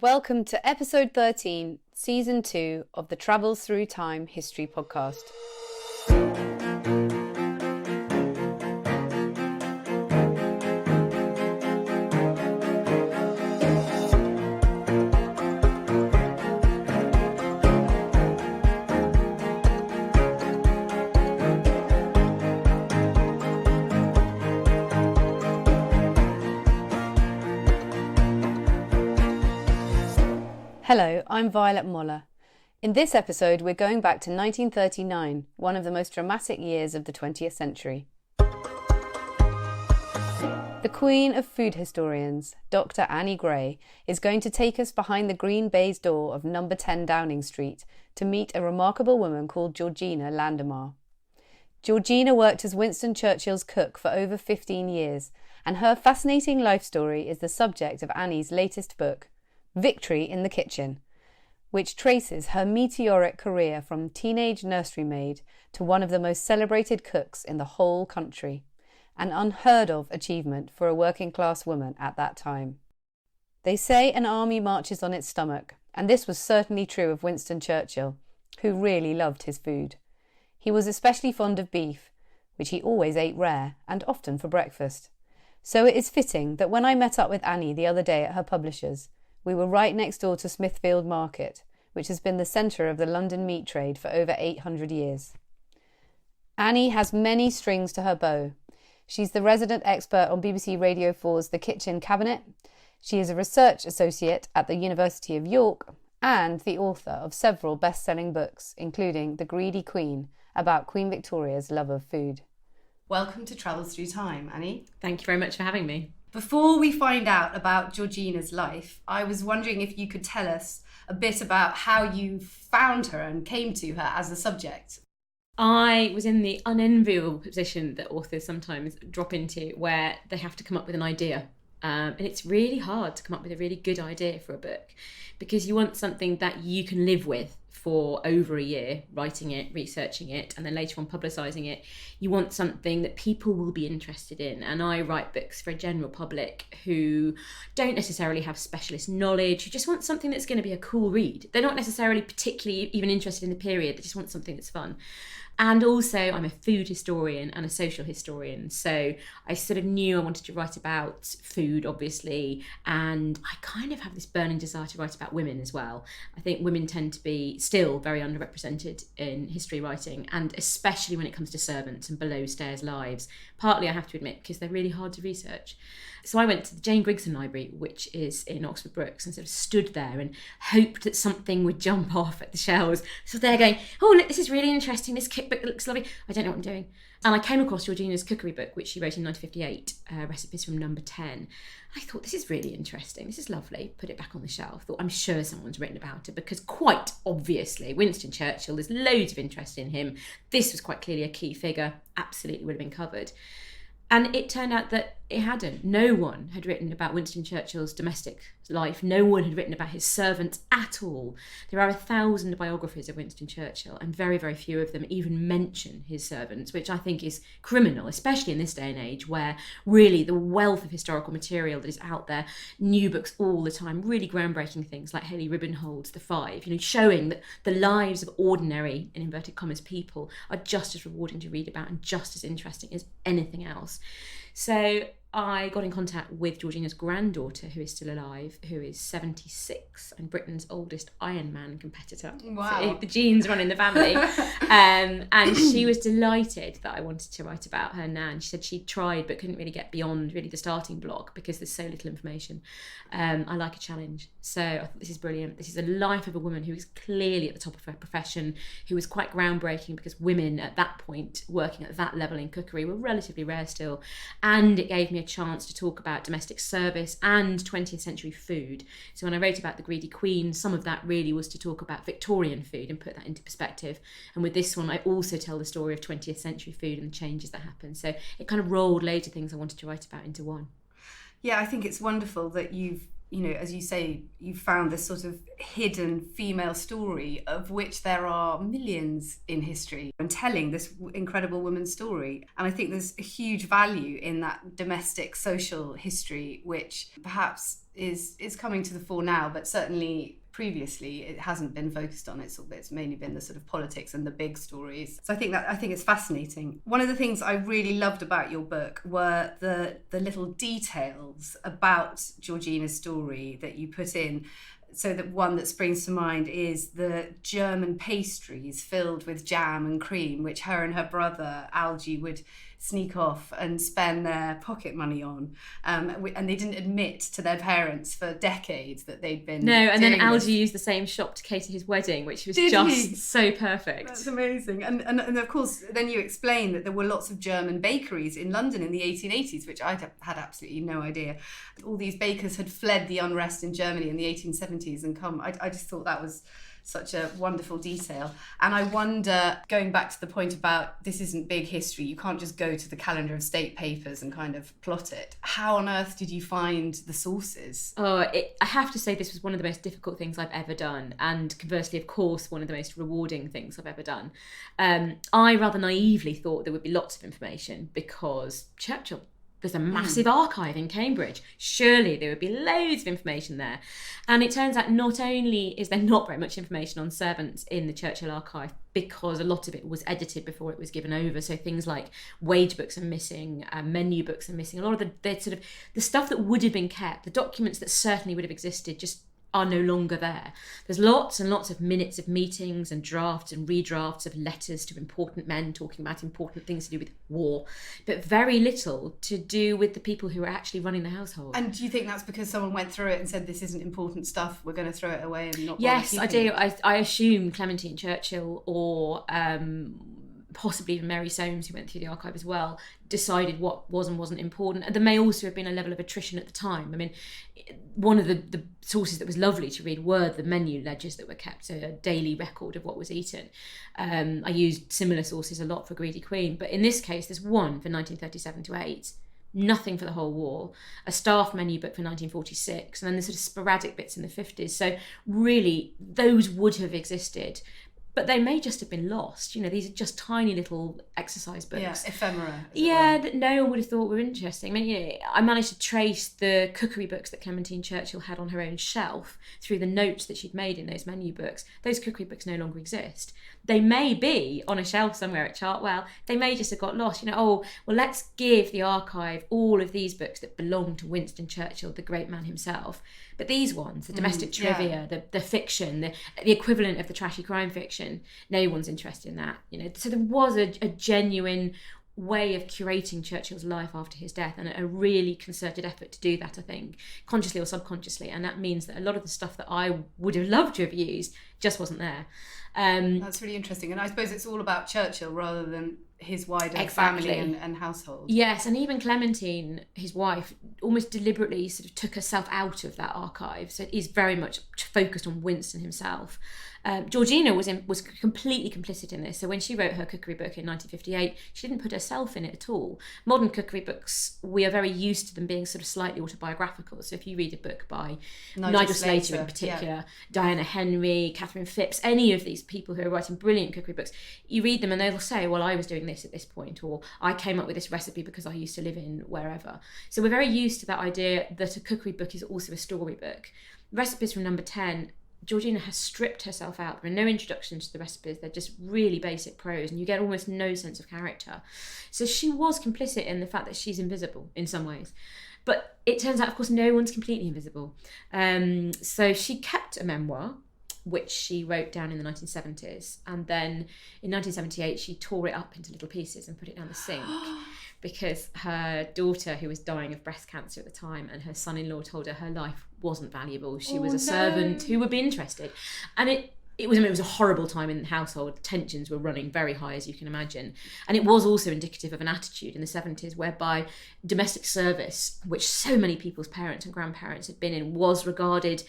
Welcome to episode 13, season 2 of the Travels Through Time History podcast. Hello, I'm Violet Moller. In this episode, we're going back to 1939, one of the most dramatic years of the 20th century. The queen of food historians, Dr. Annie Gray, is going to take us behind the green baize door of number 10 Downing Street to meet a remarkable woman called Georgina Landemare. Georgina worked as Winston Churchill's cook for over 15 years, and her fascinating life story is the subject of Annie's latest book, Victory in the Kitchen, which traces her meteoric career from teenage nursery maid to one of the most celebrated cooks in the whole country, an unheard of achievement for a working class woman at that time. They say an army marches on its stomach, and this was certainly true of Winston Churchill, who really loved his food. He was especially fond of beef, which he always ate rare and often for breakfast. So it is fitting that when I met up with Annie the other day at her publisher's, we were right next door to Smithfield Market, which has been the centre of the London meat trade for over 800 years. Annie has many strings to her bow. She's the resident expert on BBC Radio 4's The Kitchen Cabinet. She is a research associate at the University of York and the author of several best-selling books, including The Greedy Queen, about Queen Victoria's love of food. Welcome to Travels Through Time, Annie. Thank you very much for having me. Before we find out about Georgina's life, I was wondering if you could tell us a bit about how you found her and came to her as a subject. I was in the unenviable position that authors sometimes drop into, where they have to come up with an idea. And it's really hard to come up with a really good idea for a book, because you want something that you can live with for over a year, writing it, researching it, and then later on publicising it. You want something that people will be interested in. And I write books for a general public who don't necessarily have specialist knowledge, who just want something that's going to be a cool read. They're not necessarily particularly even interested in the period, they just want something that's fun. And also, I'm a food historian and a social historian, so I sort of knew I wanted to write about food, obviously, and I kind of have this burning desire to write about women as well. I think women tend to be still very underrepresented in history writing, and especially when it comes to servants and below-stairs lives. Partly, I have to admit, because they're really hard to research. So I went to the Jane Grigson Library, which is in Oxford Brookes, and sort of stood there and hoped that something would jump off at the shelves. So they're going, oh, look, this is really interesting. This cookbook looks lovely. I don't know what I'm doing. And I came across Georgina's cookery book, which she wrote in 1958, Recipes from Number 10. I thought, this is really interesting. This is lovely. Put it back on the shelf. Thought, I'm sure someone's written about it, because quite obviously, Winston Churchill, there's loads of interest in him. This was quite clearly a key figure. Absolutely would have been covered. And it turned out that it hadn't. No one had written about Winston Churchill's domestic life. No one had written about his servants at all. There are 1,000 biographies of Winston Churchill, and very, very few of them even mention his servants, which I think is criminal, especially in this day and age, where really the wealth of historical material that is out there, new books all the time, really groundbreaking things like Hayley Ribbenhold's The Five, showing that the lives of ordinary, in inverted commas, people are just as rewarding to read about and just as interesting as anything else. So I got in contact with Georgina's granddaughter, who is still alive, who is 76 and Britain's oldest Ironman competitor. Wow. So the genes run in the family. And she was delighted that I wanted to write about her nan. She said she'd tried but couldn't really get beyond really the starting block because there's so little information. I like a challenge. So I thought, this is brilliant. This is the life of a woman who is clearly at the top of her profession, who was quite groundbreaking, because women at that point working at that level in cookery were relatively rare still. And it gave me a chance to talk about domestic service and 20th century food. So when I wrote about The Greedy Queen, some of that really was to talk about Victorian food and put that into perspective. And with this one, I also tell the story of 20th century food and the changes that happened. So it kind of rolled loads of things I wanted to write about into one. Yeah, I think it's wonderful that you've as you say, you found this sort of hidden female story of which there are millions in history, and telling this incredible woman's story. And I think there's a huge value in that domestic social history, which perhaps is coming to the fore now, but certainly previously it hasn't been focused on. It's mainly been the sort of politics and the big stories. So I think it's fascinating. One of the things I really loved about your book were the little details about Georgina's story that you put in. So that one that springs to mind is the German pastries filled with jam and cream, which her and her brother Algie would sneak off and spend their pocket money on, and they didn't admit to their parents for decades that they'd been then Algie used the same shop to cater his wedding, which was so perfect. That's amazing. And of course then you explain that there were lots of German bakeries in London in the 1880s, which I had absolutely no idea. All these bakers had fled the unrest in Germany in the 1870s and come. I just thought that was such a wonderful detail. And I wonder, going back to the point about this isn't big history, you can't just go to the calendar of state papers and kind of plot it. How on earth did you find the sources? I have to say this was one of the most difficult things I've ever done, and conversely, of course, one of the most rewarding things I've ever done. I rather naively thought there would be lots of information because Churchill. There's a massive archive in Cambridge. Surely there would be loads of information there. And it turns out not only is there not very much information on servants in the Churchill archive, because a lot of it was edited before it was given over. So things like wage books are missing, menu books are missing. A lot of the sort of the stuff that would have been kept, the documents that certainly would have existed, just are no longer there. There's lots and lots of minutes of meetings and drafts and redrafts of letters to important men talking about important things to do with war, but very little to do with the people who are actually running the household. And do you think that's because someone went through it and said, this isn't important stuff, we're going to throw it away and not bother Yes, I do. it? I assume Clementine Churchill or possibly even Mary Soames, who went through the archive as well, decided what was and wasn't important. And there may also have been a level of attrition at the time. I mean, one of the sources that was lovely to read were the menu ledgers that were kept, so a daily record of what was eaten. I used similar sources a lot for Greedy Queen, but in this case, there's one for 1937 to 8, nothing for the whole war, a staff menu book for 1946, and then the sort of sporadic bits in the 50s. So really, those would have existed, but they may just have been lost. These are just tiny little exercise books. Yeah, ephemera. That no one would have thought were interesting. I mean, I managed to trace the cookery books that Clementine Churchill had on her own shelf through the notes that she'd made in those menu books. Those cookery books no longer exist. They may be on a shelf somewhere at Chartwell. They may just have got lost. Let's give the archive all of these books that belong to Winston Churchill, the great man himself. But these ones, the domestic trivia, the fiction, the equivalent of the trashy crime fiction, no one's interested in that. So there was a genuine way of curating Churchill's life after his death, and a really concerted effort to do that, I think, consciously or subconsciously. And that means that a lot of the stuff that I would have loved to have used just wasn't there. That's really interesting. And I suppose it's all about Churchill rather than his wider family and household. Yes, and even Clementine, his wife, almost deliberately sort of took herself out of that archive. So it is very much focused on Winston himself. Georgina was completely complicit in this. So when she wrote her cookery book in 1958, she didn't put herself in it at all. Modern cookery books, we are very used to them being sort of slightly autobiographical. So if you read a book by Nigel Slater in particular, Diana Henry, Catherine Phipps, any of these people who are writing brilliant cookery books, you read them and they'll say, well, I was doing this at this point, or I came up with this recipe because I used to live in wherever. So we're very used to that idea that a cookery book is also a storybook. Recipes from number 10, Georgina has stripped herself out. There are no introductions to the recipes. They're just really basic prose, and you get almost no sense of character. So she was complicit in the fact that she's invisible in some ways. But it turns out, of course, no one's completely invisible. So she kept a memoir, which she wrote down in the 1970s. And then in 1978, she tore it up into little pieces and put it down the sink because her daughter, who was dying of breast cancer at the time, and her son-in-law told her life wasn't valuable. She was a servant who would be interested. And it was a horrible time in the household. Tensions were running very high, as you can imagine. And it was also indicative of an attitude in the 70s whereby domestic service, which so many people's parents and grandparents had been in, was regarded...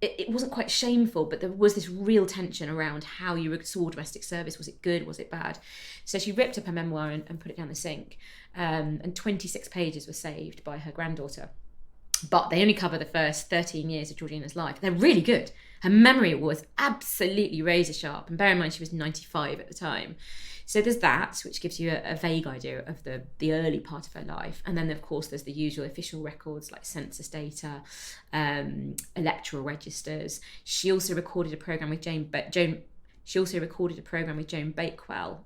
It wasn't quite shameful, but there was this real tension around how you saw domestic service. Was it good? Was it bad? So she ripped up her memoir and put it down the sink. And 26 pages were saved by her granddaughter. But they only cover the first 13 years of Georgina's life. They're really good. Her memory was absolutely razor sharp. And bear in mind, she was 95 at the time. So there's that, which gives you a vague idea of the early part of her life. And then, of course, there's the usual official records like census data, electoral registers. She also recorded a programme with Joan Bakewell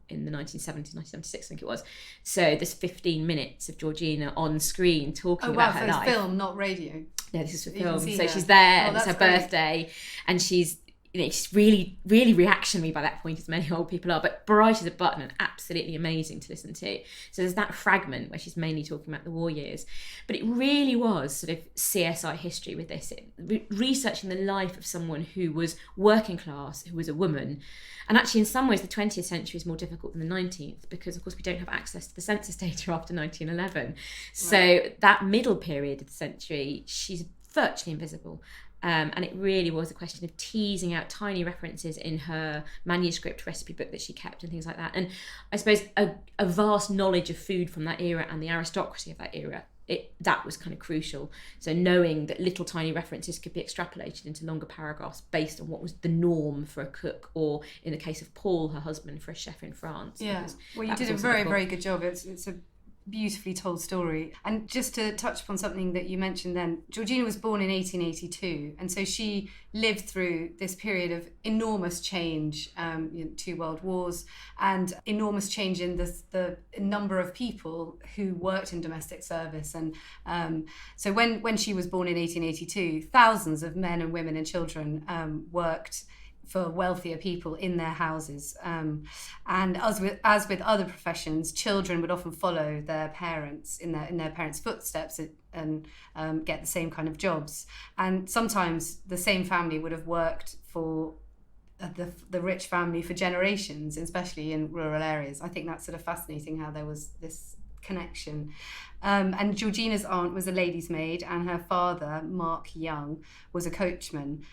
in the 1976, I think it was. So there's 15 minutes of Georgina on screen talking about her life. Oh wow, so it's film, not radio. Yeah, this is for film. So she's there, and it's her birthday, and she's really, really reactionary by that point, as many old people are, but bright as a button and absolutely amazing to listen to. So there's that fragment where she's mainly talking about the war years. But it really was sort of CSI history with this, researching the life of someone who was working class, who was a woman. And actually, in some ways, the 20th century is more difficult than the 19th because, of course, we don't have access to the census data after 1911. Right. So that middle period of the century, she's virtually invisible. And it really was a question of teasing out tiny references in her manuscript recipe book that she kept and things like that. And I suppose a vast knowledge of food from that era and the aristocracy of that era, that was kind of crucial. So knowing that little tiny references could be extrapolated into longer paragraphs based on what was the norm for a cook, or in the case of Paul, her husband, for a chef in France. Yeah, well, you did a very, very good job. It's a beautifully told story. And just to touch upon something that you mentioned then, Georgina was born in 1882, and so she lived through this period of enormous change, 2 world wars, and enormous change in the number of people who worked in domestic service. And so when she was born in 1882, thousands of men and women and children worked for wealthier people in their houses. And as with other professions, children would often follow their parents in their parents' footsteps and get the same kind of jobs. And sometimes the same family would have worked for the rich family for generations, especially in rural areas. I think that's sort of fascinating how there was this connection. And Georgina's aunt was a lady's maid, and her father, Mark Young, was a coachman.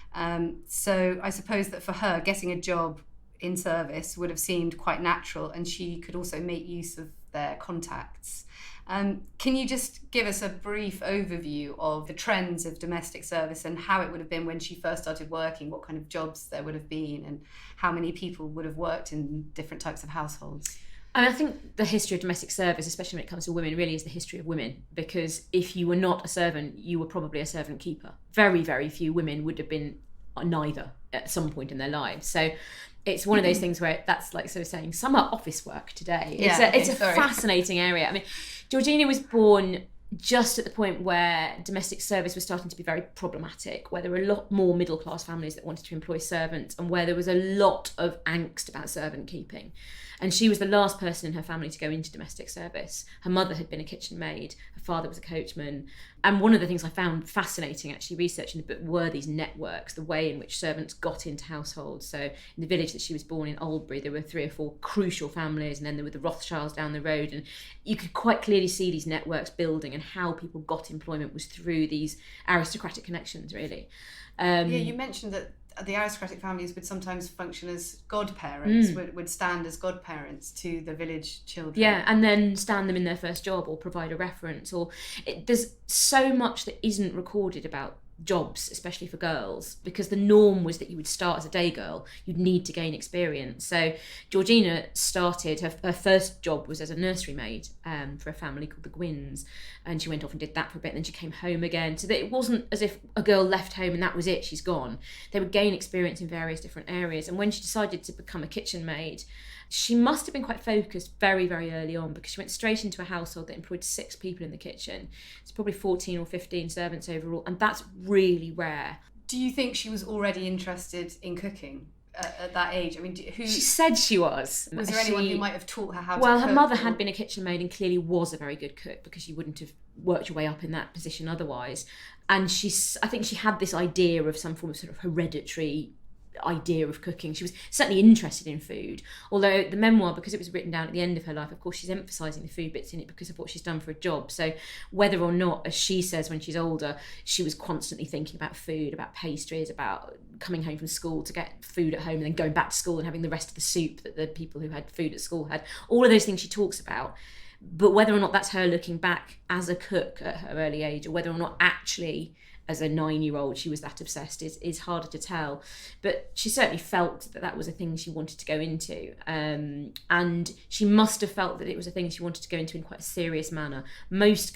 So I suppose that for her, getting a job in service would have seemed quite natural, and she could also make use of their contacts. Can you just give us a brief overview of the trends of domestic service and how it would have been when she first started working, what kind of jobs there would have been, and how many people would have worked in different types of households? I think the history of domestic service, especially when it comes to women, really is the history of women, because if you were not a servant, you were probably a servant keeper. Very, very few women would have been neither at some point in their lives. So it's one of those things where that's like sort of saying summer office work today. It's a fascinating area. I mean, Georgina was born just at the point where domestic service was starting to be very problematic, where there were a lot more middle class families that wanted to employ servants, and where there was a lot of angst about servant keeping. And she was the last person in her family to go into domestic service. Her mother had been a kitchen maid, her father was a coachman. And one of the things I found fascinating actually researching the book were these networks, the way in which servants got into households. So in the village that she was born in, Oldbury, there were 3 or 4 crucial families, and then there were the Rothschilds down the road. And you could quite clearly see these networks building, and how people got employment was through these aristocratic connections, really. You mentioned that the aristocratic families would sometimes function as godparents, would stand as godparents to the village children. Yeah, and then stand them in their first job or provide a reference. There's so much that isn't recorded about jobs, especially for girls, because the norm was that you would start as a day girl, you'd need to gain experience. So Georgina started, her first job was as a nursery maid for a family called the Gwynns, and she went off and did that for a bit, and then she came home again. So that it wasn't as if a girl left home and that was it, she's gone. They would gain experience in various different areas. And when she decided to become a kitchen maid, she must have been quite focused very, very early on, because she went straight into a household that employed 6 people in the kitchen. It's probably 14 or 15 servants overall, and that's really rare. Do you think she was already interested in cooking at that age? I mean, She said she was. Was there anyone who might have taught her how to cook? Well, her mother had been a kitchen maid and clearly was a very good cook, because you wouldn't have worked your way up in that position otherwise. And I think she had this idea of some form of sort of hereditary idea of cooking. She was certainly interested in food, although the memoir, because it was written down at the end of her life, of course she's emphasising the food bits in it because of what she's done for a job. So whether or not, as she says when she's older, she was constantly thinking about food, about pastries, about coming home from school to get food at home and then going back to school and having the rest of the soup that the people who had food at school had, all of those things she talks about. But whether or not that's her looking back as a cook at her early age, or whether or not actually as a 9-year-old she was that obsessed is harder to tell. But she certainly felt that was a thing she wanted to go into, and she must have felt that it was a thing she wanted to go into in quite a serious manner. Most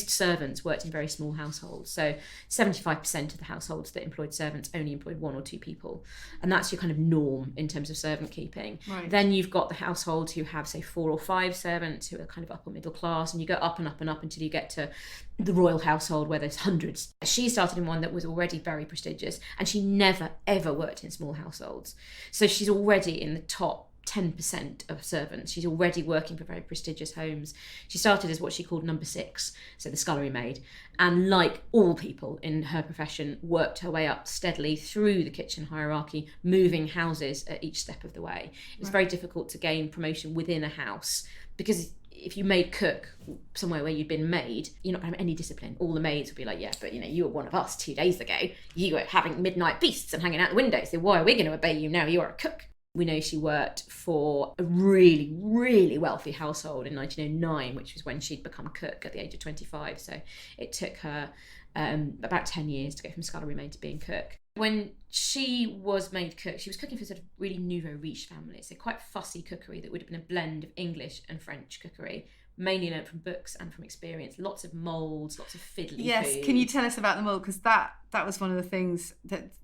servants worked in very small households, so 75% of the households that employed servants only employed 1 or 2 people, and that's your kind of norm in terms of servant keeping. Right. Then you've got the households who have, say, 4 or 5 servants who are kind of upper middle class, and you go up and up and up until you get to the royal household where there's hundreds. She started in one that was already very prestigious, and she never ever worked in small households, so she's already in the top 10% of servants. She's already working for very prestigious homes. She started as what she called number 6, so the scullery maid, and like all people in her profession, worked her way up steadily through the kitchen hierarchy, moving houses at each step of the way. It was very difficult to gain promotion within a house, because if you made cook somewhere where you'd been maid, you're not going to have any discipline. All the maids would be like, yeah, but you were one of us 2 days ago. You were having midnight feasts and hanging out the window, so why are we going to obey you now? You are a cook. We know she worked for a really, really wealthy household in 1909, which was when she'd become cook at the age of 25. So it took her about 10 years to go from scullery maid to being cook. When she was made cook, she was cooking for sort of really nouveau riche families, so quite fussy cookery that would have been a blend of English and French cookery, mainly learnt from books and from experience. Lots of moulds, lots of fiddly Yes, food. can you tell us about the mould? Because that was one of the things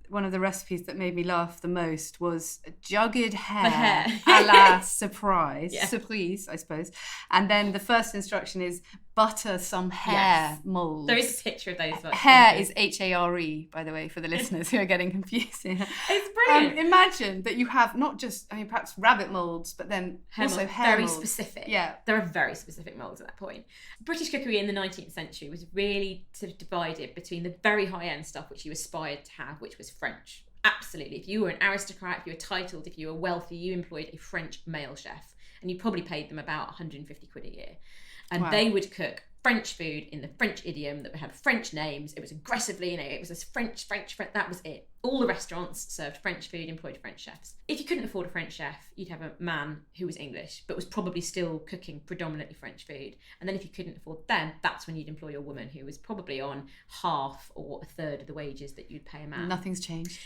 one of the recipes that made me laugh the most was jugged hair, a la surprise, I suppose. And then the first instruction is butter some hair mould. There is a picture of those. Hair is Hare, by the way, for the listeners who are getting confused here. It's brilliant. Imagine that you have not just, perhaps rabbit moulds, but then also hair very moulds. Specific. Yeah. There are very specific moulds at that point. British cookery in the 19th century was really sort of divided between the very high-end stuff which you aspired to have, which was French. Absolutely. If you were an aristocrat, if you were titled, if you were wealthy, you employed a French male chef, and you probably paid them about 150 quid a year. And they would cook French food in the French idiom that had French names. It was aggressively, it was as French, that was it. All the restaurants served French food, employed French chefs. If you couldn't afford a French chef, you'd have a man who was English, but was probably still cooking predominantly French food. And then if you couldn't afford them, that's when you'd employ a woman who was probably on half or a third of the wages that you'd pay a man. Nothing's changed.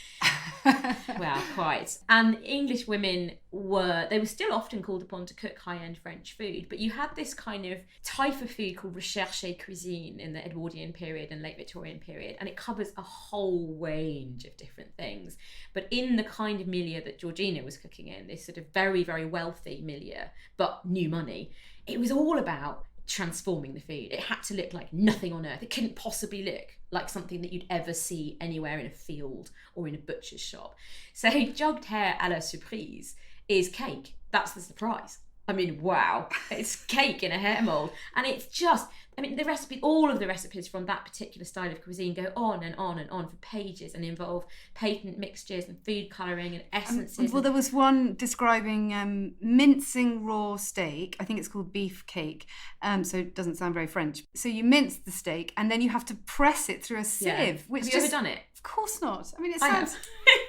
Well, quite. And English women were still often called upon to cook high-end French food, but you had this kind of type of food called recherché cuisine in the Edwardian period and late Victorian period, and it covers a whole range of different things. But in the kind of milieu that Georgina was cooking in, this sort of very, very wealthy milieu, but new money, it was all about transforming the food. It had to look like nothing on earth. It couldn't possibly look like something that you'd ever see anywhere in a field or in a butcher's shop. So jugged hair à la surprise is cake. That's the surprise. Wow, it's cake in a hair mould. And it's just, the recipe, all of the recipes from that particular style of cuisine go on and on and on for pages and involve patent mixtures and food colouring and essences. There was one describing mincing raw steak. I think it's called beef cake, so it doesn't sound very French. So you mince the steak and then you have to press it through a sieve. Which have you ever done it? Of course not. It sounds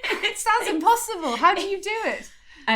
it sounds impossible. How do you do it?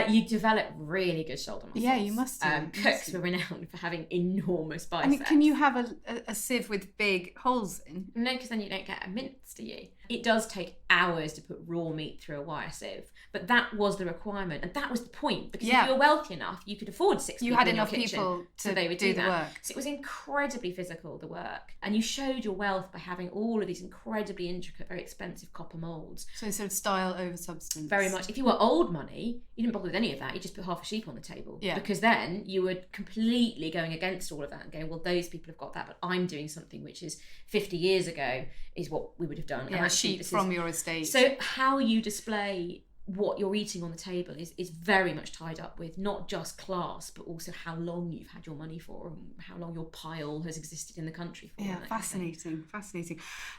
You develop really good shoulder muscles. Yeah, you must do. Cooks were renowned for having enormous biceps. Can you have a sieve with big holes in? No, because then you don't get a mince, do you? It does take hours to put raw meat through a wire sieve, but that was the requirement, and that was the point, because if you were wealthy enough, you could afford 6 people in your kitchen. You had enough people to they would do the that. work. So it was incredibly physical, the work, and you showed your wealth by having all of these incredibly intricate, very expensive copper moulds. So sort of style over substance. Very much. If you were old money, you didn't bother with any of that. You just put half a sheep on the table. Yeah. Because then you were completely going against all of that and going, well, those people have got that, but I'm doing something which is 50 years ago is what we would have done. Yeah, and a sheep from your estate. So how you display what you're eating on the table is very much tied up with not just class, but also how long you've had your money for and how long your pile has existed in the country for. Yeah, fascinating.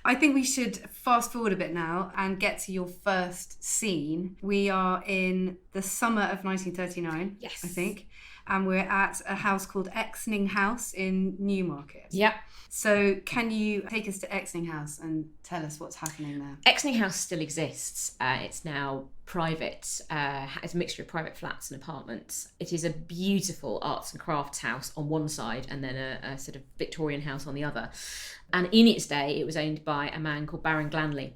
I think we should fast forward a bit now and get to your first scene. We are in the summer of 1939, yes, I think. and we're at a house called Exning House in Newmarket. Yep. So can you take us to Exning House and tell us what's happening there? Exning House still exists. It's now private. It's a mixture of private flats and apartments. It is a beautiful arts and crafts house on one side and then a sort of Victorian house on the other. And in its day, it was owned by a man called Baron Glanley.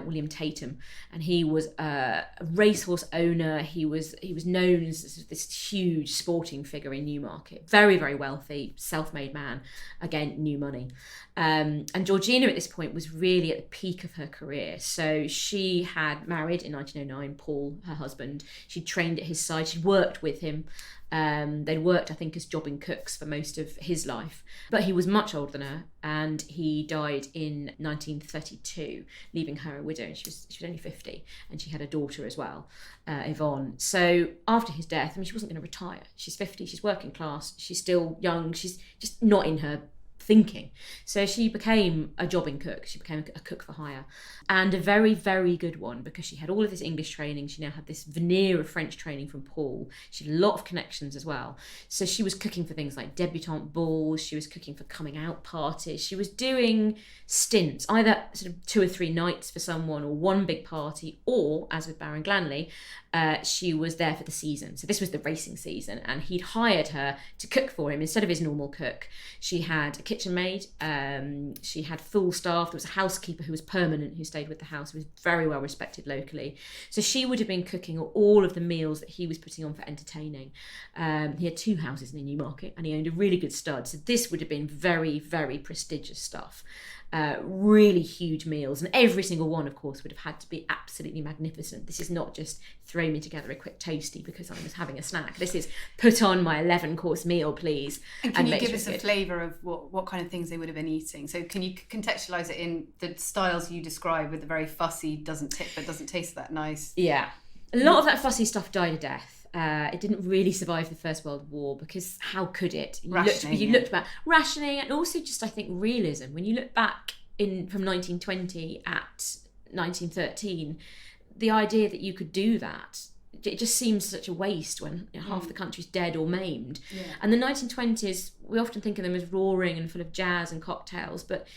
William Tatum, and he was a racehorse owner. He was known as this huge sporting figure in Newmarket. Very, very wealthy, self-made man. Again, new money. And Georgina at this point was really at the peak of her career. So she had married in 1909 Paul, her husband. She'd trained at his side. She'd worked with him. They'd worked, I think, as jobbing cooks for most of his life. But he was much older than her, and he died in 1932, leaving her a widow. And she was only 50, and she had a daughter as well, Yvonne. So after his death, I mean, she wasn't going to retire. She's 50, she's working class, she's still young, she's just not in her thinking. So she became a jobbing cook. She became a cook for hire, and a very, very good one, because she had all of this English training. She now had this veneer of French training from Paul. She had a lot of connections as well. So she was cooking for things like debutante balls. She was cooking for coming out parties. She was doing stints, either sort of 2 or 3 nights for someone or one big party, or, as with Baron Glanley, she was there for the season. So this was the racing season, and he'd hired her to cook for him instead of his normal cook. She had a kitchen maid, she had full staff. There was a housekeeper who was permanent, who stayed with the house, who was very well respected locally. So she would have been cooking all of the meals that he was putting on for entertaining. He had 2 houses in Newmarket, and he owned a really good stud. So this would have been very, very prestigious stuff. Really huge meals, and every single one, of course, would have had to be absolutely magnificent. This is not just throw me together a quick toasty because I was having a snack. This is put on my 11-course meal, please. And can you give us a flavour of what kind of things they would have been eating? So can you contextualise it in the styles you describe, with the very fussy, doesn't taste that nice? Yeah, a lot of that fussy stuff died a death. It didn't really survive the First World War, because how could it? You looked back, rationing, and also just, I think, realism. When you look back from 1920 at 1913, the idea that you could do that, it just seems such a waste when half the country's dead or maimed. Yeah. And the 1920s, we often think of them as roaring and full of jazz and cocktails, but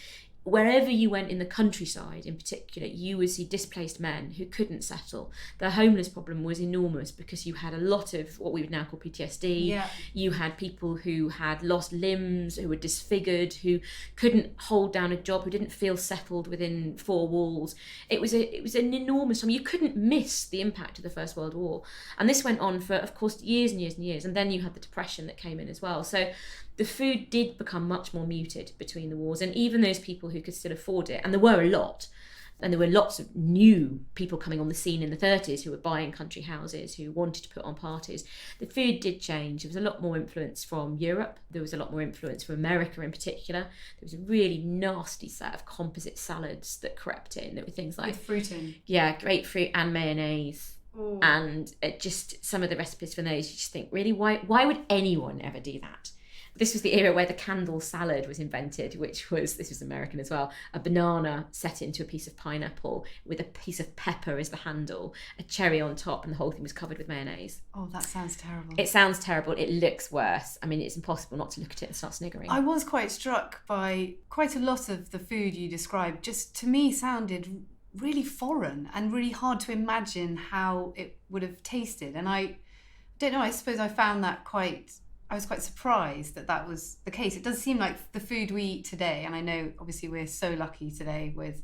wherever you went in the countryside in particular, you would see displaced men who couldn't settle. The homeless problem was enormous, because you had a lot of what we would now call PTSD. Yeah. You had people who had lost limbs, who were disfigured, who couldn't hold down a job, who didn't feel settled within 4 walls. It was an enormous time. You couldn't miss the impact of the First World War. And this went on for, of course, years and years and years. And then you had the Depression that came in as well. So the food did become much more muted between the wars, and even those people who could still afford it, and there were a lot, and there were lots of new people coming on the scene in the 30s who were buying country houses, who wanted to put on parties. The food did change. There was a lot more influence from Europe. There was a lot more influence from America in particular. There was a really nasty set of composite salads that crept in. There were things like... with fruit in. Yeah, grapefruit and mayonnaise. Ooh. And just some of the recipes from those, you just think, really, why would anyone ever do that? This was the era where the candle salad was invented, this was American as well, a banana set into a piece of pineapple with a piece of pepper as the handle, a cherry on top, and the whole thing was covered with mayonnaise. Oh, that sounds terrible. It sounds terrible. It looks worse. I mean, it's impossible not to look at it and start sniggering. I was quite struck by quite a lot of the food you described, just to me sounded really foreign and really hard to imagine how it would have tasted. And I don't know, I suppose I found that I was quite surprised that was the case. It does seem like the food we eat today, and I know obviously we're so lucky today with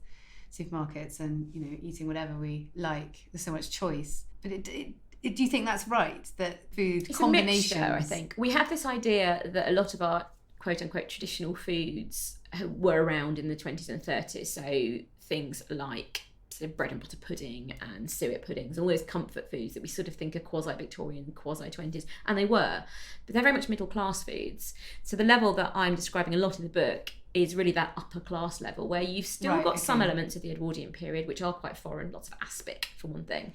supermarkets and, you know, eating whatever we like. There's so much choice. But do you think that's right, that food combinations? It's a mixture, I think. We have this idea that a lot of our quote-unquote traditional foods were around in the 20s and 30s. So things like sort of bread and butter pudding and suet puddings, all those comfort foods that we sort of think are quasi-Victorian, quasi-20s, and they were, but they're very much middle-class foods. So the level that I'm describing a lot in the book is really that upper class level, where you've still got some elements of the Edwardian period which are quite foreign, lots of aspic for one thing,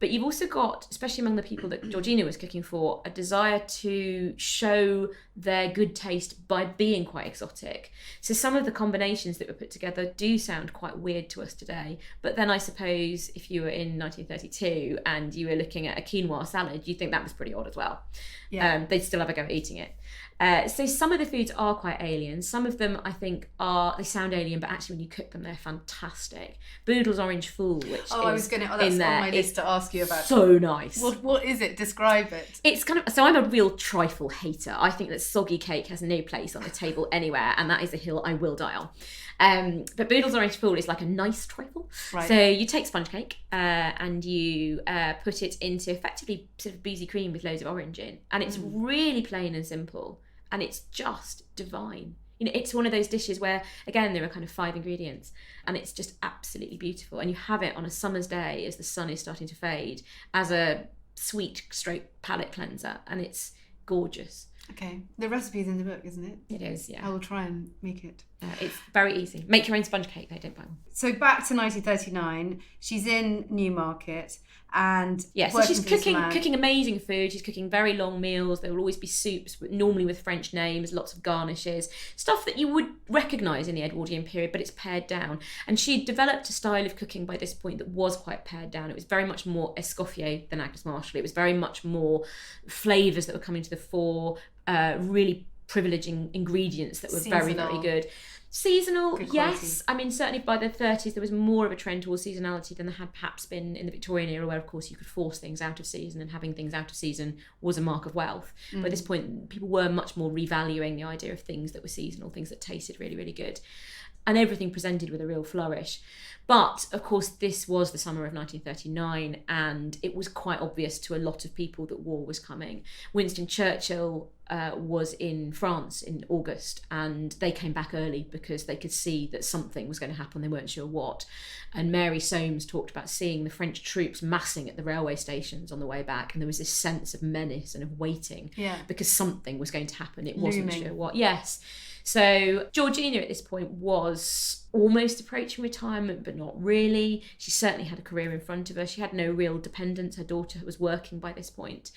But you've also got, especially among the people that Georgina was cooking for, a desire to show their good taste by being quite exotic. So some of the combinations that were put together do sound quite weird to us today. But then I suppose if you were in 1932 and you were looking at a quinoa salad, you'd think that was pretty odd as well. Yeah. They'd still have a go at eating it. So some of the foods are quite alien. Some of them, I think, they sound alien, but actually when you cook them, they're fantastic. Boodle's orange fool, which that's on my list to ask you about. So nice. What is it? Describe it. It's kind of, so I'm a real trifle hater. I think that soggy cake has no place on the table anywhere, and that is a hill I will die on. But Boodle's orange fool is like a nice trifle. Right. So you take sponge cake and you put it into effectively sort of boozy cream with loads of orange in, and it's really plain and simple. And it's just divine. You know, it's one of those dishes where, again, there are kind of 5 ingredients and it's just absolutely beautiful. And you have it on a summer's day as the sun is starting to fade as a sweet stroke palate cleanser. And it's gorgeous. Okay. The recipe's in the book, isn't it? It is, yeah. I will try and make it. It's very easy. Make your own sponge cake, though, don't buy one. So back to 1939, she's in Newmarket and so she's cooking amazing food. She's cooking very long meals. There will always be soups, normally with French names, lots of garnishes, stuff that you would recognise in the Edwardian period, but it's pared down. And she developed a style of cooking by this point that was quite pared down. It was very much more Escoffier than Agnes Marshall. It was very much more flavours that were coming to the fore, really privileging ingredients that were very, very good. Seasonal, yes. I mean, certainly by the 30s, there was more of a trend towards seasonality than there had perhaps been in the Victorian era, where, of course, you could force things out of season, and having things out of season was a mark of wealth. But at this point, people were much more revaluing the idea of things that were seasonal, things that tasted really, really good. And everything presented with a real flourish. But, of course, this was the summer of 1939, and it was quite obvious to a lot of people that war was coming. Winston Churchill was in France in August, and they came back early because they could see that something was going to happen. They weren't sure what. And Mary Soames talked about seeing the French troops massing at the railway stations on the way back, and there was this sense of menace and of waiting because something was going to happen. It wasn't sure what. Yes. So Georgina at this point was almost approaching retirement, but not really. She certainly had a career in front of her. She had no real dependence. Her daughter was working by this point.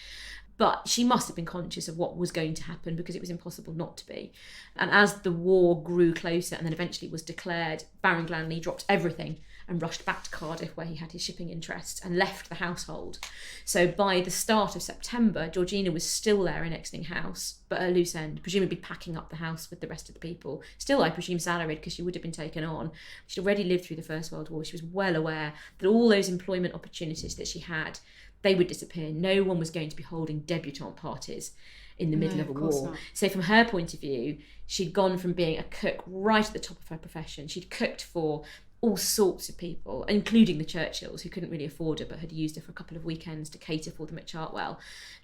But she must have been conscious of what was going to happen because it was impossible not to be. And as the war grew closer and then eventually was declared, Baron Glanley dropped everything and rushed back to Cardiff, where he had his shipping interests, and left the household. So by the start of September, Georgina was still there in Exning House, but at a loose end, presumably packing up the house with the rest of the people. Still, I presume, salaried, because she would have been taken on. She'd already lived through the First World War. She was well aware that all those employment opportunities that she had, they would disappear. No one was going to be holding debutante parties in the middle of a war. Not. So from her point of view, she'd gone from being a cook right at the top of her profession. She'd cooked for all sorts of people, including the Churchills, who couldn't really afford her but had used her for a couple of weekends to cater for them at Chartwell.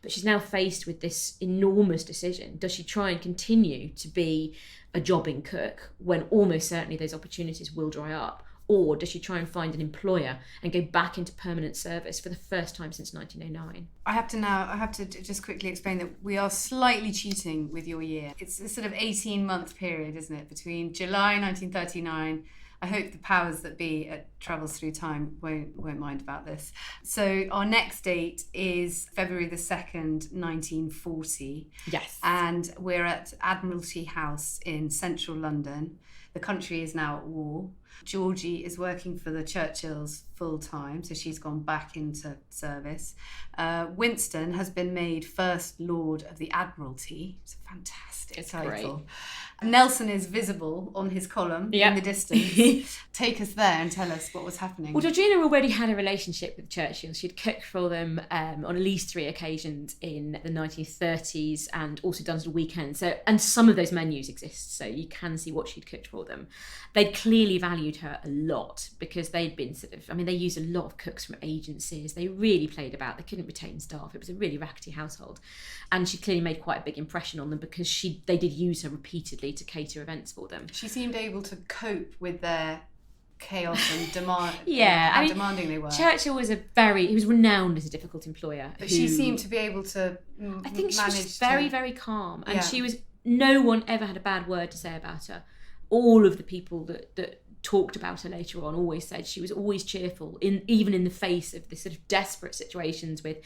But she's now faced with this enormous decision. Does she try and continue to be a jobbing cook when almost certainly those opportunities will dry up? Or does she try and find an employer and go back into permanent service for the first time since 1909? I have to just quickly explain that we are slightly cheating with your year. It's a sort of 18-month period, isn't it, between July 1939. I hope the powers that be at Travels Through Time won't mind about this. So our next date is February the 2nd, 1940. Yes. And we're at Admiralty House in central London. The country is now at war. Georgie is working for the Churchills full time, so she's gone back into service. Winston has been made First Lord of the Admiralty. It's a fantastic title. Great. Nelson is visible on his column in the distance. Take us there and tell us what was happening. Well, Georgina already had a relationship with Churchill. She'd cooked for them on at least 3 occasions in the 1930s and also done some weekends. And some of those menus exist, so you can see what she'd cooked for them. They'd clearly valued her a lot because they'd been they used a lot of cooks from agencies. They really played about. They couldn't retain staff. It was a really rackety household. And she clearly made quite a big impression on them because they did use her repeatedly to cater events for them. She seemed able to cope with their chaos and demand. Demanding they were. Churchill was he was renowned as a difficult employer. But she seemed to be able to I think she was very, very calm. And no one ever had a bad word to say about her. All of the people that talked about her later on always said she was always cheerful, even in the face of this sort of desperate situations with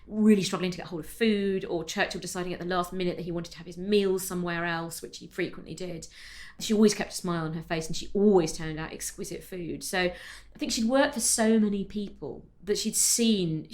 really struggling to get hold of food, or Churchill deciding at the last minute that he wanted to have his meals somewhere else, which he frequently did. She always kept a smile on her face, and she always turned out exquisite food. So I think she'd worked for so many people that she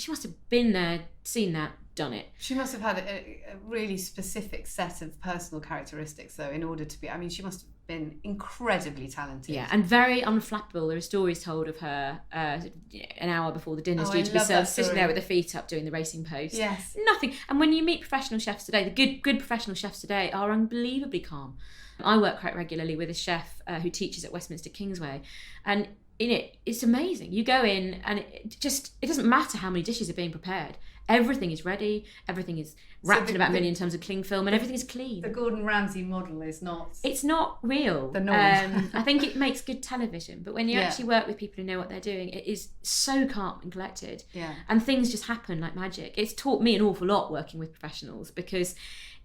must have been there, seen that, done it. She must have had a really specific set of personal characteristics, though, in order to be, she must have been incredibly talented. Yeah, and very unflappable. There are stories told of her an hour before the dinner's due to be served, sitting there with her feet up doing the racing pose. Yes. Nothing. And when you meet professional chefs today, the good professional chefs today are unbelievably calm. I work quite regularly with a chef who teaches at Westminster Kingsway, and it's amazing. You go in and it doesn't matter how many dishes are being prepared. Everything is ready, everything is wrapped in about a million tons of cling film, and everything is clean. The Gordon Ramsay model is not... It's not real. The norm. I think it makes good television, but when you actually work with people who know what they're doing, it is so calm and collected. Yeah. And things just happen like magic. It's taught me an awful lot working with professionals, because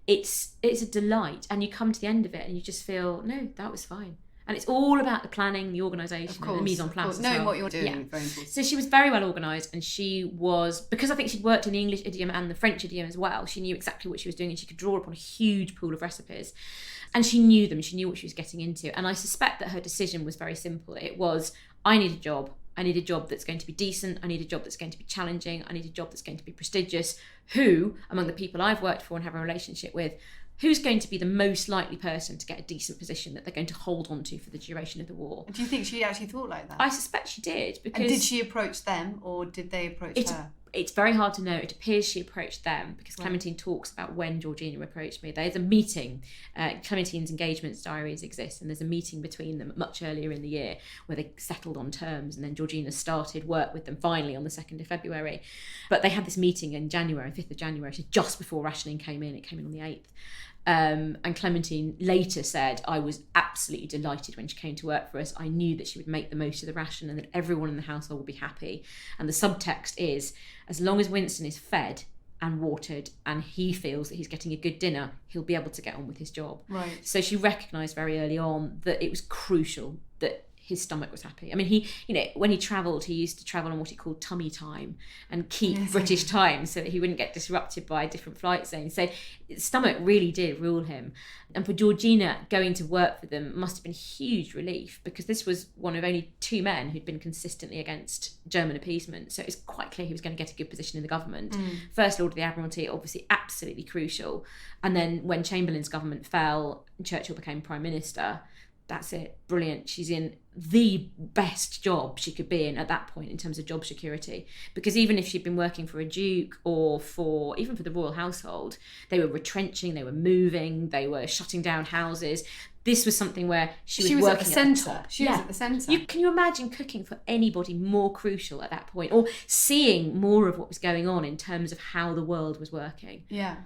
it's a delight, and you come to the end of it and you just feel, no, that was fine. And it's all about the planning, the organisation, and the mise en place. Knowing what you're doing is very important. So she was very well organised, and she was, because I think she'd worked in the English idiom and the French idiom as well, she knew exactly what she was doing, and she could draw upon a huge pool of recipes. And she knew them, she knew what she was getting into. And I suspect that her decision was very simple. It was, I need a job. I need a job that's going to be decent. I need a job that's going to be challenging. I need a job that's going to be prestigious. Who, among the people I've worked for and have a relationship with, who's going to be the most likely person to get a decent position that they're going to hold on to for the duration of the war? Do you think she actually thought like that? I suspect she did. Because and did she approach them, or did they approach her? It's very hard to know. It appears she approached them, because Clementine talks about when Georgina approached me. There's a meeting. Clementine's engagements diaries exist, and there's a meeting between them much earlier in the year where they settled on terms, and then Georgina started work with them finally on the 2nd of February. But they had this meeting in January, 5th of January, so just before rationing came in. It came in on the 8th. And Clementine later said, I was absolutely delighted when she came to work for us. I knew that she would make the most of the ration and that everyone in the household would be happy. And the subtext is, as long as Winston is fed and watered and he feels that he's getting a good dinner, he'll be able to get on with his job. Right. So she recognised very early on that it was crucial that his stomach was happy. I mean, he, when he travelled, he used to travel on what he called tummy time and keep British time so that he wouldn't get disrupted by different flight zones. So stomach really did rule him. And for Georgina, going to work for them must have been huge relief, because this was one of only 2 men who'd been consistently against German appeasement. So it was quite clear he was going to get a good position in the government. First Lord of the Admiralty, obviously absolutely crucial. And then when Chamberlain's government fell and Churchill became Prime Minister, that's it, brilliant. She's in the best job she could be in at that point in terms of job security, because even if she'd been working for a duke or even for the royal household, they were retrenching, they were moving, they were shutting down houses. This was something where she was working at the centre. Was at the centre. Can you imagine cooking for anybody more crucial at that point, or seeing more of what was going on in terms of how the world was working? Yeah.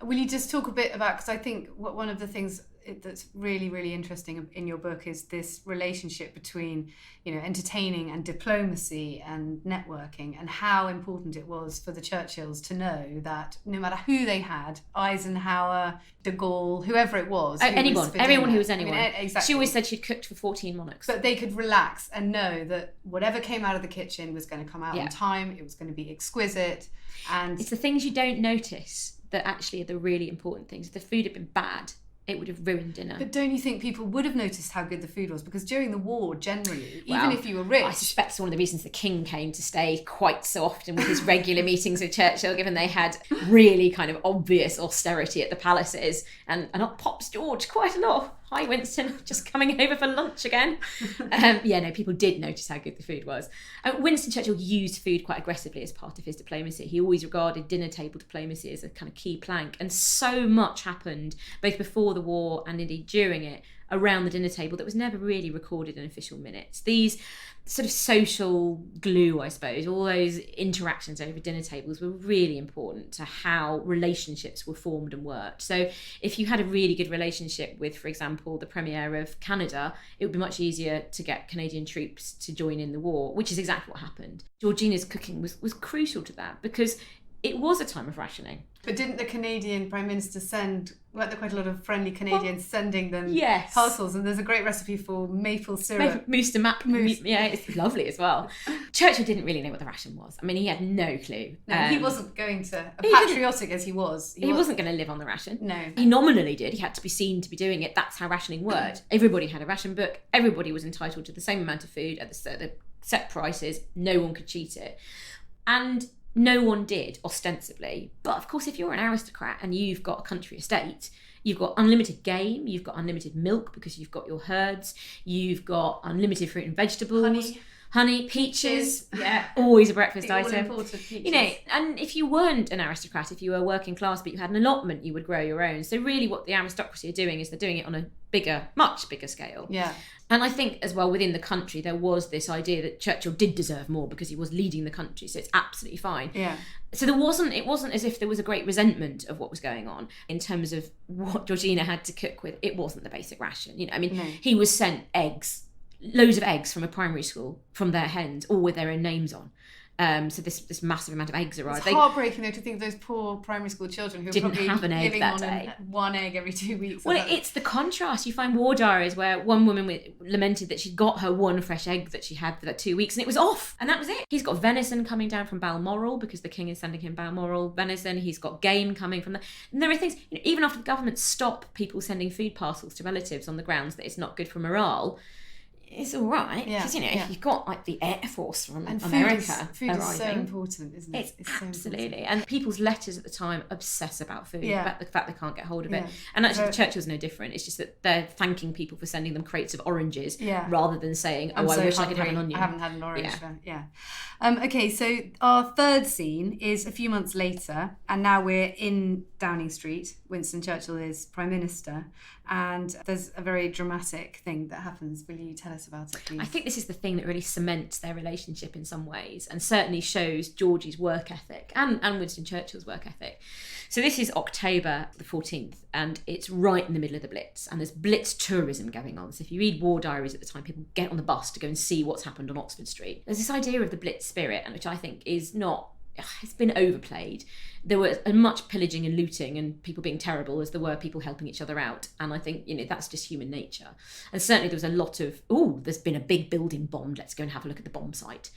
Will you just talk a bit about, because I think one of the things that's really, really interesting in your book is this relationship between, entertaining and diplomacy and networking, and how important it was for the Churchills to know that no matter who they had, Eisenhower, de Gaulle, whoever it was. Everyone who was anyone. Exactly. She always said she'd cooked for 14 monarchs. But they could relax and know that whatever came out of the kitchen was going to come out on time, it was going to be exquisite. And it's the things you don't notice that actually are the really important things. If the food had been bad, it would have ruined dinner. But don't you think people would have noticed how good the food was? Because during the war, generally, even if you were rich... I suspect it's one of the reasons the King came to stay quite so often with his regular meetings with Churchill, given they had really kind of obvious austerity at the palaces. And up pops George quite a lot. Hi, Winston, just coming over for lunch again. People did notice how good the food was. Winston Churchill used food quite aggressively as part of his diplomacy. He always regarded dinner table diplomacy as a kind of key plank. And so much happened, both before the war and indeed during it, around the dinner table that was never really recorded in official minutes. These sort of social glue, I suppose, all those interactions over dinner tables were really important to how relationships were formed and worked. So if you had a really good relationship with, for example, the Premier of Canada, it would be much easier to get Canadian troops to join in the war, which is exactly what happened. Georgina's cooking was crucial to that, because it was a time of rationing. But didn't the Canadian Prime Minister weren't there quite a lot of friendly Canadians sending them yes. parcels? And there's a great recipe for maple syrup. Mousse de Mac. Yeah, it's lovely as well. Churchill didn't really know what the ration was. I mean, he had no clue. No, he wasn't going to, patriotic as he was. He wasn't going to live on the ration. No. He nominally did. He had to be seen to be doing it. That's how rationing worked. Everybody had a ration book. Everybody was entitled to the same amount of food at the set prices. No one could cheat it. And no one did, ostensibly. But of course, if you're an aristocrat and you've got a country estate, you've got unlimited game, you've got unlimited milk because you've got your herds, you've got unlimited fruit and vegetables. Honey, peaches, yeah, always a breakfast item. You know, and if you weren't an aristocrat, if you were working class but you had an allotment, you would grow your own. So really what the aristocracy are doing is they're doing it on a much bigger scale. Yeah. And I think as well within the country there was this idea that Churchill did deserve more because he was leading the country, so it's absolutely fine. Yeah. So it wasn't as if there was a great resentment of what was going on in terms of what Georgina had to cook with. It wasn't the basic ration. You know, I mean, he was sent loads of eggs from a primary school from their hens, all with their own names on. So this massive amount of eggs arrived. It's heartbreaking though to think of those poor primary school children who didn't probably have an egg living that on day. One egg every 2 weeks. Well, it's the contrast. You find war diaries where one woman lamented that she'd got her one fresh egg that she had for that 2 weeks and it was off, and that was it. He's got venison coming down from Balmoral because the king is sending him Balmoral venison. He's got game coming from there. And there are things, you know, even after the government stop people sending food parcels to relatives on the grounds that it's not good for morale, it's all right, because if you've got like the Air Force from America food arriving, is so important, isn't it? It's absolutely so important. And people's letters at the time obsess about food, about the fact they can't get hold of it. And actually, the Churchill's no different. It's just that they're thanking people for sending them crates of oranges rather than saying, "Oh, I wish I could have an onion." I haven't had an orange. Okay, so our third scene is a few months later, and now we're in Downing Street. Winston Churchill is Prime Minister, and there's a very dramatic thing that happens. Will you tell us about it, please? I think this is the thing that really cements their relationship in some ways, and certainly shows Georgie's work ethic and Winston Churchill's work ethic. So this is October the 14th, and it's right in the middle of the Blitz, and there's Blitz tourism going on. So if you read war diaries at the time, people get on the bus to go and see what's happened on Oxford Street. There's this idea of the Blitz spirit, which I think is not... It's been overplayed. There was as much pillaging and looting and people being terrible as there were people helping each other out. And I think, that's just human nature. And certainly there was a lot of, there's been a big building bombed. Let's go and have a look at the bomb site.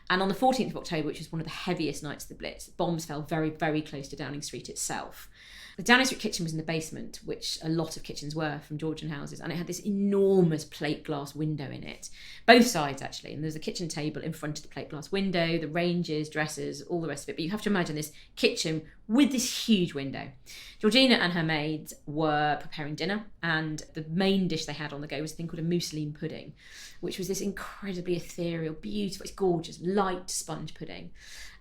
And on the 14th of October, which was one of the heaviest nights of the Blitz, bombs fell very, very close to Downing Street itself. The Downing Street kitchen was in the basement, which a lot of kitchens were from Georgian houses, and it had this enormous plate glass window in it, both sides actually, and there's a kitchen table in front of the plate glass window, the ranges, dressers, all the rest of it, but you have to imagine this kitchen with this huge window. Georgina and her maids were preparing dinner, and the main dish they had on the go was a thing called a mousseline pudding, which was this incredibly ethereal, beautiful, it's gorgeous, light sponge pudding.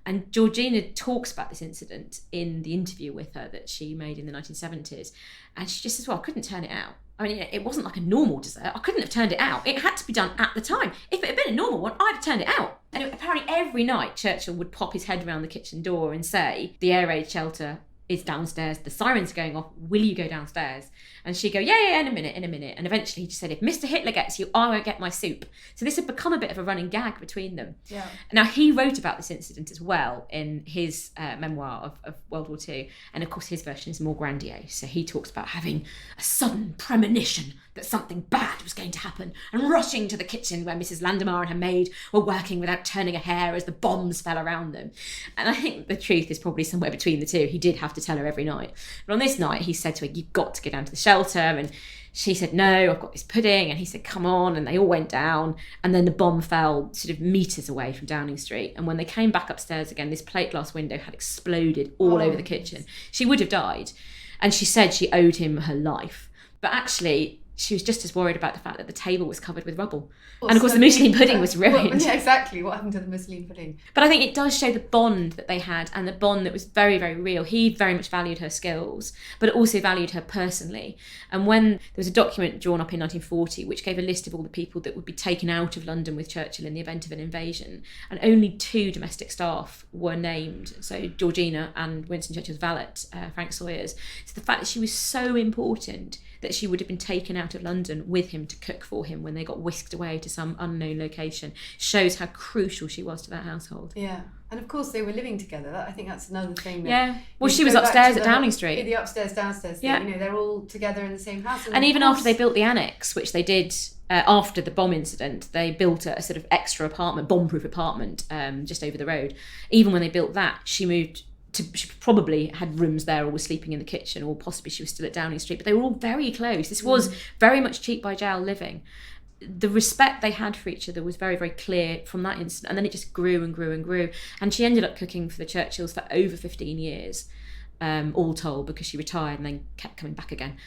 And Georgina talks about this incident in the interview with her that she made in the 1970s. And she just says, well, I couldn't turn it out. I mean, it wasn't like a normal dessert. I couldn't have turned it out. It had to be done at the time. If it had been a normal one, I'd have turned it out. And apparently every night, Churchill would pop his head around the kitchen door and say, the air raid shelter is downstairs, the siren's going off, will you go downstairs? And she'd go, yeah, in a minute. And eventually he just said, if Mr. Hitler gets you, I won't get my soup. So this had become a bit of a running gag between them. Yeah. Now, he wrote about this incident as well in his memoir of World War II. And of course, his version is more grandiose. So he talks about having a sudden premonition that something bad was going to happen and rushing to the kitchen where Mrs. Landemare and her maid were working without turning a hair as the bombs fell around them. And I think the truth is probably somewhere between the two. He did have to tell her every night. But on this night, he said to her, you've got to go down to the shelter. And she said, no, I've got this pudding. And he said, come on. And they all went down. And then the bomb fell sort of metres away from Downing Street. And when they came back upstairs again, this plate glass window had exploded all over the kitchen. She would have died. And she said she owed him her life. But actually, she was just as worried about the fact that the table was covered with rubble. And of course, the mousseline pudding was ruined. Well, yeah, exactly. What happened to the mousseline pudding? But I think it does show the bond that they had, and the bond that was very, very real. He very much valued her skills, but also valued her personally. And when there was a document drawn up in 1940, which gave a list of all the people that would be taken out of London with Churchill in the event of an invasion, and only 2 domestic staff were named. So Georgina and Winston Churchill's valet, Frank Sawyers. So the fact that she was so important that she would have been taken out out of London with him to cook for him when they got whisked away to some unknown location, shows how crucial she was to that household. Yeah. And of course they were living together. I think that's another thing. Well, she was upstairs at Downing Street. The upstairs, downstairs thing. You know, they're all together in the same house. And even after they built the annex, which they did after the bomb incident, they built a sort of extra apartment, bomb-proof apartment, just over the road. Even when they built that, she probably had rooms there or was sleeping in the kitchen, or possibly she was still at Downing Street, but they were all very close. This was very much cheek by jowl living. The respect they had for each other was very, very clear from that instant. And then it just grew and grew and grew. And she ended up cooking for the Churchills for over 15 years, all told, because she retired and then kept coming back again.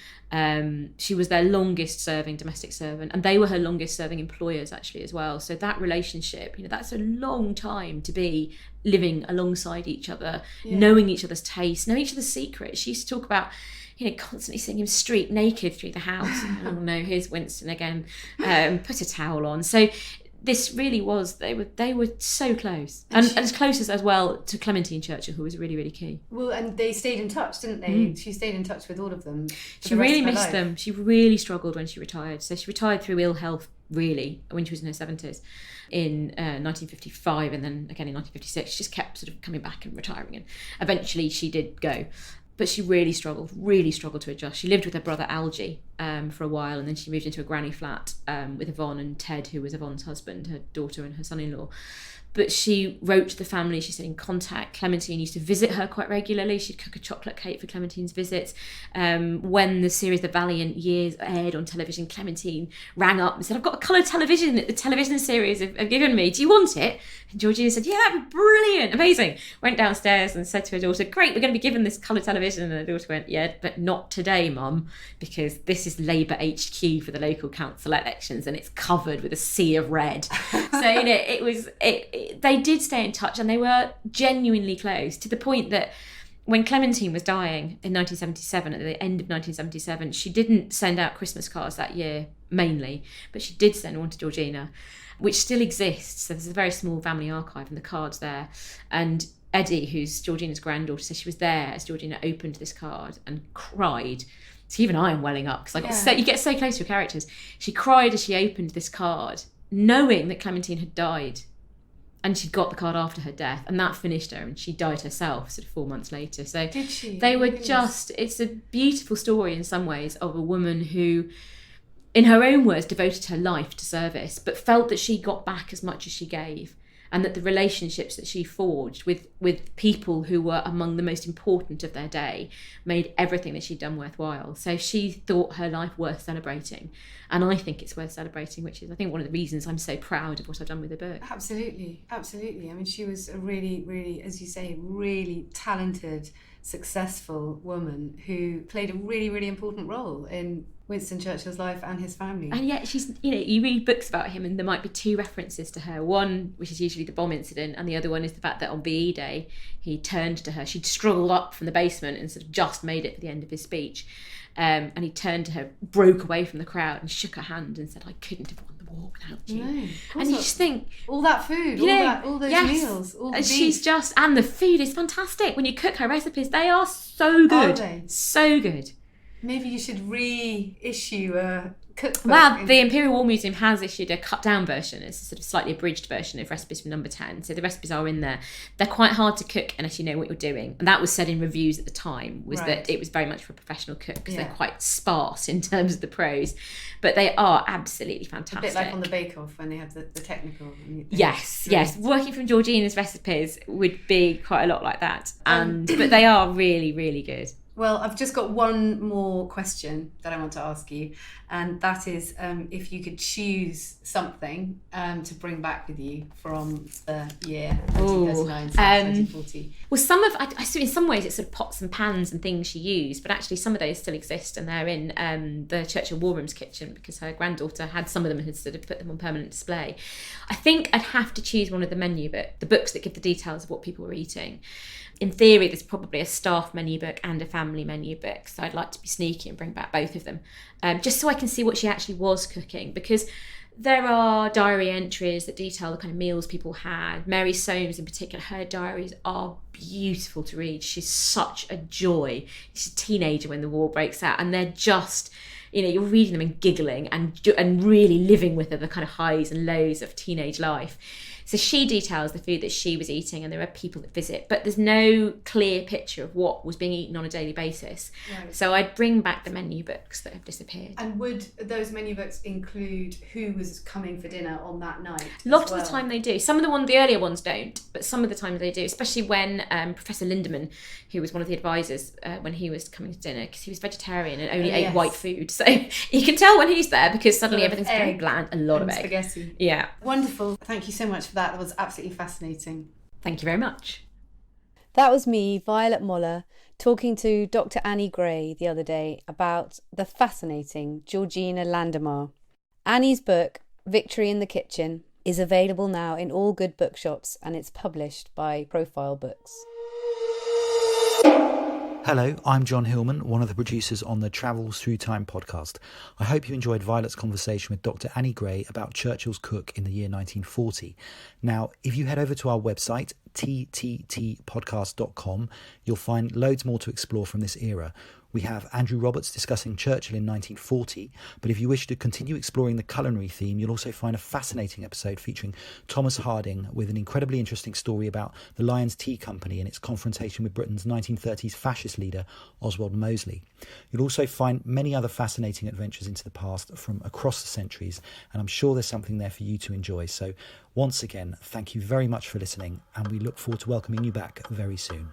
She was their longest serving domestic servant, and they were her longest serving employers actually as well. So that relationship, you know, that's a long time to be living alongside each other, knowing each other's tastes, knowing each other's secrets. She used to talk about, you know, constantly seeing him streak naked through the house. Oh no, here's Winston again. Put a towel on. So this really was, they were so close. And as close as well to Clementine Churchill, who was really, really key. Well, and they stayed in touch, didn't they? She stayed in touch with all of them. She really missed them. She really struggled when she retired. So she retired through ill health, really, when she was in her 70s in 1955, and then again in 1956. She just kept sort of coming back and retiring, and eventually she did go. But she really struggled to adjust. She lived with her brother Algie for a while, and then she moved into a granny flat with Yvonne and Ted, who was Yvonne's husband, her daughter and her son-in-law. But she wrote to the family, she stayed in contact. Clementine used to visit her quite regularly. She'd cook a chocolate cake for Clementine's visits. When the series The Valiant Years aired on television, Clementine rang up and said, I've got a colour television that the television series have given me. Do you want it? And Georgina said, yeah, that'd be brilliant, amazing. Went downstairs and said to her daughter, great, we're going to be given this colour television. And her daughter went, yeah, but not today, Mum, because this is Labour HQ for the local council elections and it's covered with a sea of red. So, you know, they did stay in touch, and they were genuinely close, to the point that when Clementine was dying in 1977, at the end of 1977, she didn't send out Christmas cards that year mainly, but she did send one to Georgina, which still exists. So there's a very small family archive and the card's there. And Eddie, who's Georgina's granddaughter, says she was there as Georgina opened this card and cried. So even I am welling up, because you get so close to your characters. She cried as she opened this card, knowing that Clementine had died. And she'd got the card after her death, and that finished her, and she died herself sort of 4 months later. So did she? They were it's a beautiful story in some ways of a woman who, in her own words, devoted her life to service, but felt that she got back as much as she gave, and that the relationships that she forged with people who were among the most important of their day made everything that she'd done worthwhile. So she thought her life worth celebrating. And I think it's worth celebrating, which is, I think, one of the reasons I'm so proud of what I've done with the book. Absolutely, absolutely. I mean, she was a really, really, as you say, really talented, successful woman who played a really, really important role in Winston Churchill's life and his family. And yet she's, you know, you read books about him and there might be two references to her. One, which is usually the bomb incident, and the other one is the fact that on VE Day, he turned to her. She'd struggled up from the basement and sort of just made it for the end of his speech. And he turned to her, broke away from the crowd and shook her hand and said, I couldn't have won the war without you. No, and you just think, all that food, all those meals, all the beef. She's just, and the food is fantastic. When you cook her recipes, they are so good. Are they? So good. Maybe you should reissue a cookbook. Well, the Imperial War Museum has issued a cut-down version. It's a sort of slightly abridged version of recipes from number 10. So the recipes are in there. They're quite hard to cook unless you know what you're doing. And that was said in reviews at the time, was that it was very much for a professional cook, because they're quite sparse in terms of the prose. But they are absolutely fantastic. A bit like on the Bake Off when they have the technical. Yes. Working from Georgina's recipes would be quite a lot like that. But they are really, really good. Well, I've just got one more question that I want to ask you, and that is if you could choose something to bring back with you from the year 1939-1940. Well, I in some ways it's sort of pots and pans and things she used, but actually some of those still exist, and they're in the Churchill War Room's kitchen, because her granddaughter had some of them and had sort of put them on permanent display. I think I'd have to choose one of the books that give the details of what people were eating. In theory, there's probably a staff menu book and a family menu book, so I'd like to be sneaky and bring back both of them, just so I can see what she actually was cooking, because there are diary entries that detail the kind of meals people had. Mary Soames in particular, her diaries are beautiful to read. She's such a joy. She's a teenager when the war breaks out, and they're just you're reading them and giggling and really living with the kind of highs and lows of teenage life. So she details the food that she was eating, and there are people that visit, but there's no clear picture of what was being eaten on a daily basis. Right. So I'd bring back the menu books that have disappeared. And would those menu books include who was coming for dinner on that night? A lot of the time they do. Some of the earlier ones don't, but some of the time they do, especially when Professor Landemare, who was one of the advisors when he was coming to dinner, because he was vegetarian and only ate white food. So you can tell when he's there, because suddenly everything's very bland, a lot of egg. Spaghetti. Yeah. Wonderful. Thank you so much for that. That was absolutely fascinating. Thank you very much. That was me, Violet Moller, talking to Dr. Annie Gray the other day about the fascinating Georgina Landemare. Annie's book, Victory in the Kitchen, is available now in all good bookshops, and it's published by Profile Books. Hello, I'm John Hillman, one of the producers on the Travels Through Time podcast. I hope you enjoyed Violet's conversation with Dr. Annie Gray about Churchill's cook in the year 1940. Now, if you head over to our website, tttpodcast.com, you'll find loads more to explore from this era. We have Andrew Roberts discussing Churchill in 1940, but if you wish to continue exploring the culinary theme, you'll also find a fascinating episode featuring Thomas Harding with an incredibly interesting story about the Lyons Tea Company and its confrontation with Britain's 1930s fascist leader, Oswald Mosley. You'll also find many other fascinating adventures into the past from across the centuries, and I'm sure there's something there for you to enjoy. So once again, thank you very much for listening, and we look forward to welcoming you back very soon.